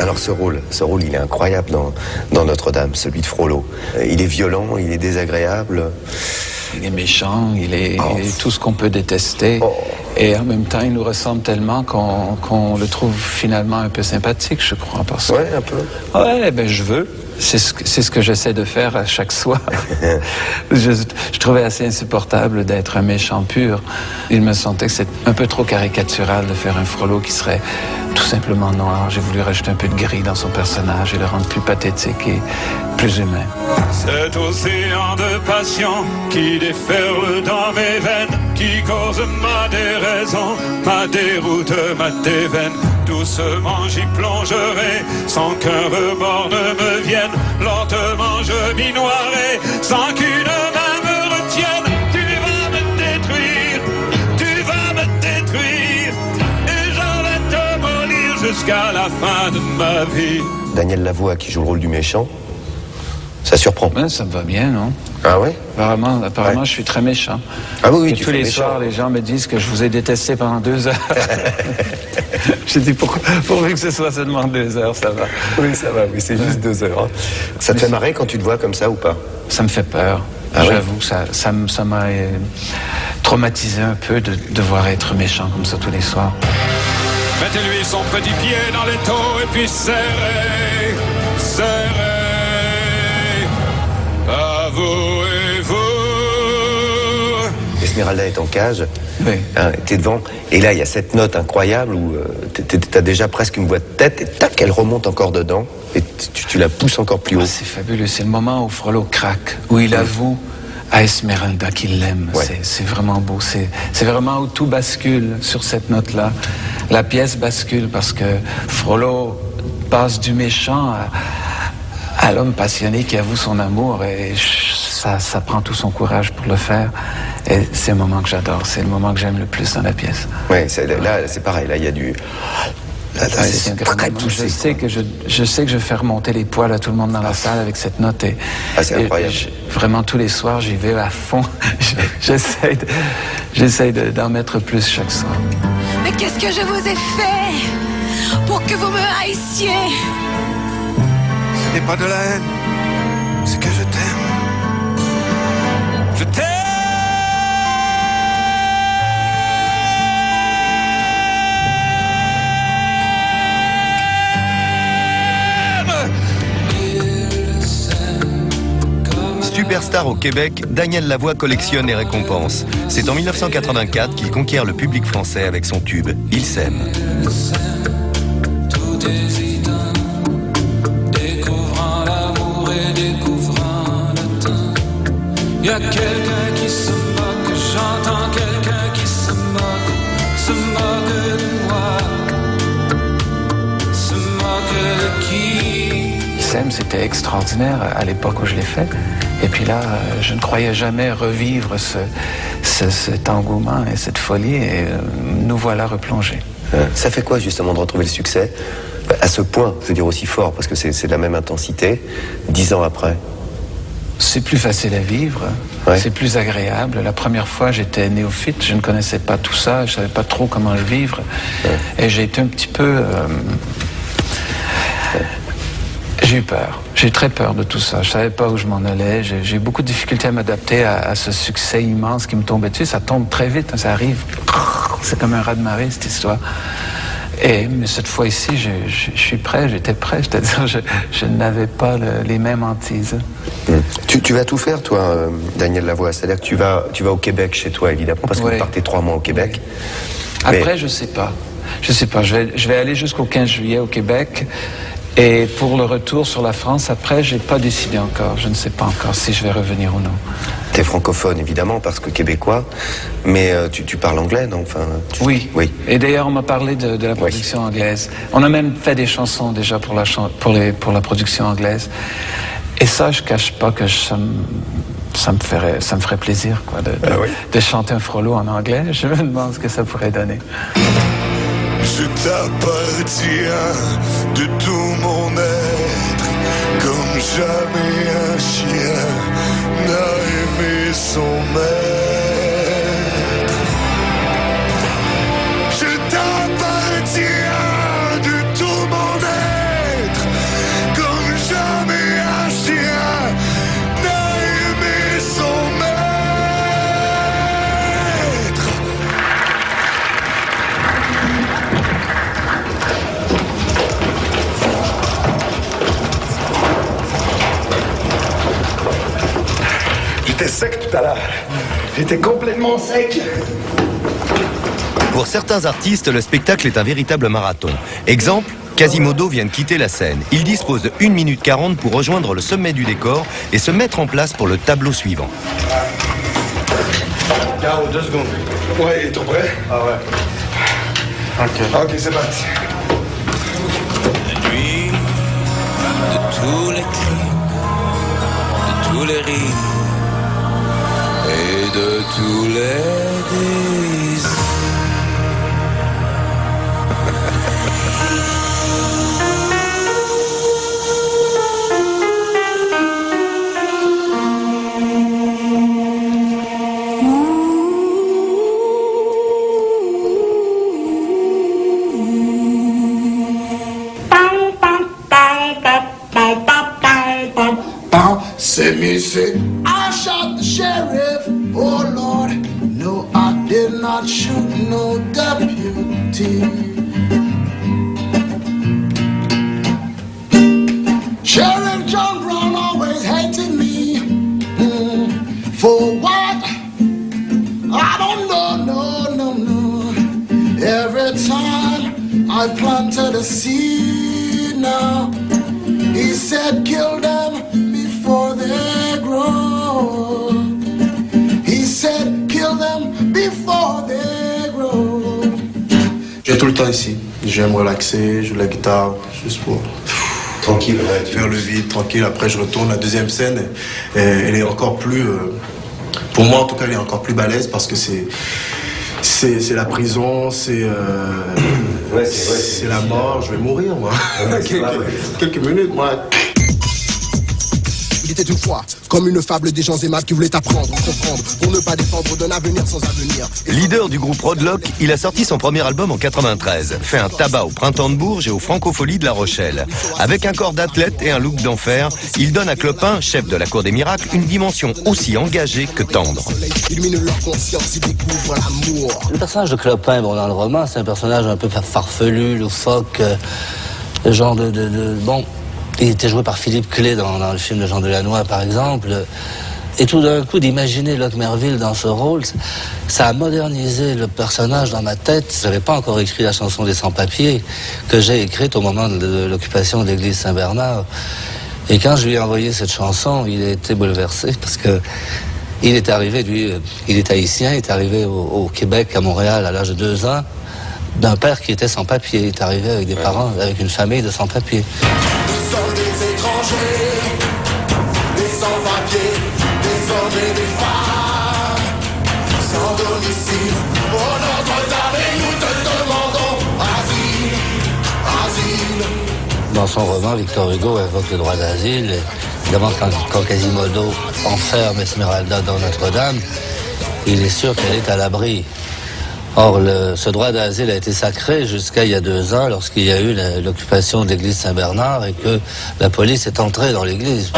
Alors ce rôle, il est incroyable dans Notre-Dame, celui de Frollo. Il est violent, il est désagréable. Il est méchant, il est tout ce qu'on peut détester. Et en même temps, il nous ressemble tellement qu'on le trouve finalement un peu sympathique, je crois. Ouais, un peu. Ouais, ben je veux. C'est ce que j'essaie de faire à chaque soir. Je trouvais assez insupportable d'être un méchant pur. Il me sentait que c'est un peu trop caricatural de faire un Frollo qui serait tout simplement noir. J'ai voulu rajouter un peu de gris dans son personnage et le rendre plus pathétique et plus humain. Cet océan de passion qui déferle dans mes veines, qui cause ma déraison, ma déroute, ma déveine. Doucement j'y plongerai, sans qu'un remords ne me vienne. Lentement je m'y noierai, sans qu'une main me retienne. Tu vas me détruire, et j'en vais te molir jusqu'à la fin de ma vie. Daniel Lavoie qui joue le rôle du méchant, ça surprend. Ben, ça me va bien, non? Ah ouais? Apparemment, ouais. Je suis très méchant. Ah oui, et tous les soirs, les gens me disent que je vous ai détesté pendant 2 heures. J'ai dit, pourvu que ce soit seulement 2 heures, ça va. Oui, ça va, oui, c'est juste 2 heures. Ça te fait marrer quand tu te vois comme ça ou pas? Ça me fait peur. Ah j'avoue, ouais? ça m'a traumatisé un peu de devoir être méchant comme ça tous les soirs. Mettez-lui son petit pied dans l'étau et puis serrez. Avouez-vous. Esmeralda est en cage, oui. T'es devant, et là il y a cette note incroyable où t'as déjà presque une voix de tête, et tac, elle remonte encore dedans, et tu la pousses encore plus haut. C'est fabuleux, c'est le moment où Frollo craque, où il avoue à Esmeralda qu'il l'aime. Ouais. C'est vraiment beau, c'est vraiment où tout bascule sur cette note-là. La pièce bascule parce que Frollo passe du méchant à l'homme passionné qui avoue son amour, et ça prend tout son courage pour le faire. Et c'est le moment que j'adore, c'est le moment que j'aime le plus dans la pièce. Oui, là c'est pareil, là il y a du... Là, c'est très poussé. Je sais que je fais remonter les poils à tout le monde dans la salle avec cette note. C'est incroyable. Vraiment, tous les soirs, j'y vais à fond. J'essaie d'en mettre plus chaque soir. Mais qu'est-ce que je vous ai fait pour que vous me haissiez? Ce n'est pas de la haine, c'est que je t'aime. Je t'aime. Superstar au Québec, Daniel Lavoie collectionne les récompenses. C'est en 1984 qu'il conquiert le public français avec son tube « Il s'aime ». Il y a quelqu'un qui se moque, j'entends quelqu'un qui se moque de moi, se moque de qui? Il s'aime, c'était extraordinaire à l'époque où je l'ai fait. Et puis là, je ne croyais jamais revivre cet engouement et cette folie, et nous voilà replongés. Ça fait quoi justement de retrouver le succès à ce point, je veux dire aussi fort, parce que c'est de la même intensité, 10 ans après? C'est plus facile à vivre, ouais. C'est plus agréable. La première fois, j'étais néophyte, je ne connaissais pas tout ça, je ne savais pas trop comment le vivre. Ouais. Et j'ai été un petit peu... J'ai eu peur, j'ai eu très peur de tout ça. Je ne savais pas où je m'en allais, j'ai eu beaucoup de difficultés à m'adapter à ce succès immense qui me tombait dessus. Ça tombe très vite, ça arrive, c'est comme un raz-de-marée cette histoire. Mais cette fois ici, je suis prêt, j'étais prêt, c'est-à-dire je n'avais pas les mêmes hantises. Tu vas tout faire, toi, Daniel Lavoie, c'est-à-dire que tu vas au Québec chez toi, évidemment, parce que vous partez 3 mois au Québec. Après, je sais pas, je vais aller jusqu'au 15 juillet au Québec, et pour le retour sur la France, après, j'ai pas décidé encore, je ne sais pas encore si je vais revenir ou non. T'es francophone, évidemment, parce que québécois, mais tu parles anglais, non? Enfin, oui. Et d'ailleurs, on m'a parlé de la production anglaise. On a même fait des chansons déjà pour la production anglaise. Et ça, je cache pas que ça me ferait plaisir, quoi, de chanter un Frollo en anglais. Je me demande ce que ça pourrait donner. Je t'appartiens de tout mon être, comme jamais un chien n'a aimé son maître. Je t'appartiens de tout mon J'étais sec tout à l'heure. J'étais complètement sec. Pour certains artistes, le spectacle est un véritable marathon. Exemple, Quasimodo vient de quitter la scène. Il dispose de 1 minute 40 pour rejoindre le sommet du décor et se mettre en place pour le tableau suivant. Caro, 2 secondes. Ouais, il est tout prêt? Ah ouais. Ok, c'est parti. La nuit de tous les crimes, de tous les rires et de tous les désirs. C'est me say, I shot the sheriff. Oh Lord, no, I did not shoot no deputy. Sheriff John Brown always hated me. For what? I don't know, no. Every time I planted a seed now, he said kill them before they grow. He said kill them before they grow. Je viens tout le temps ici. Je viens me relaxer, jouer la guitare, juste pour Tranquille, ouais, faire le vide, tranquille. Après, je retourne à la deuxième scène. Et elle est encore plus, pour moi en tout cas, elle est encore plus balèze parce que c'est la prison, c'est la mort. Je vais mourir, moi. Quelques minutes, moi. Il était une fois comme une fable des gens aimables qui voulaient apprendre, comprendre, pour ne pas dépendre d'un avenir sans avenir. Leader du groupe Roadlock, il a sorti son premier album en 93, fait un tabac au Printemps de Bourges et aux Francopholies de La Rochelle. Avec un corps d'athlète et un look d'enfer, il donne à Clopin, chef de la Cour des Miracles, une dimension aussi engagée que tendre. Illumine leur conscience, ils découvrent l'amour. Le personnage de Clopin, bon, dans le roman, c'est un personnage un peu farfelu, loufoque, le genre bon, il était joué par Philippe Clay dans le film de Jean Delannoy, par exemple. Et tout d'un coup, d'imaginer Locke Merville dans ce rôle, ça a modernisé le personnage dans ma tête. Je n'avais pas encore écrit la chanson des Sans-Papiers, que j'ai écrite au moment de l'occupation de l'église Saint-Bernard. Et quand je lui ai envoyé cette chanson, il a été bouleversé, parce que il est arrivé, lui, il est haïtien, il est arrivé au Québec, à Montréal, à l'âge de 2 ans, d'un père qui était sans papier. Il est arrivé avec des parents, avec une famille de sans-papiers. Nous sommes des étrangers, des sans-papiers, des hommes et des femmes, sans domicile. Au Notre-Dame, et nous te demandons asile, asile. Dans son roman, Victor Hugo évoque le droit d'asile. Évidemment, quand Quasimodo enferme Esmeralda dans Notre-Dame, il est sûr qu'elle est à l'abri. Or, ce droit d'asile a été sacré jusqu'à il y a 2 ans, lorsqu'il y a eu l'occupation de l'église Saint-Bernard et que la police est entrée dans l'église.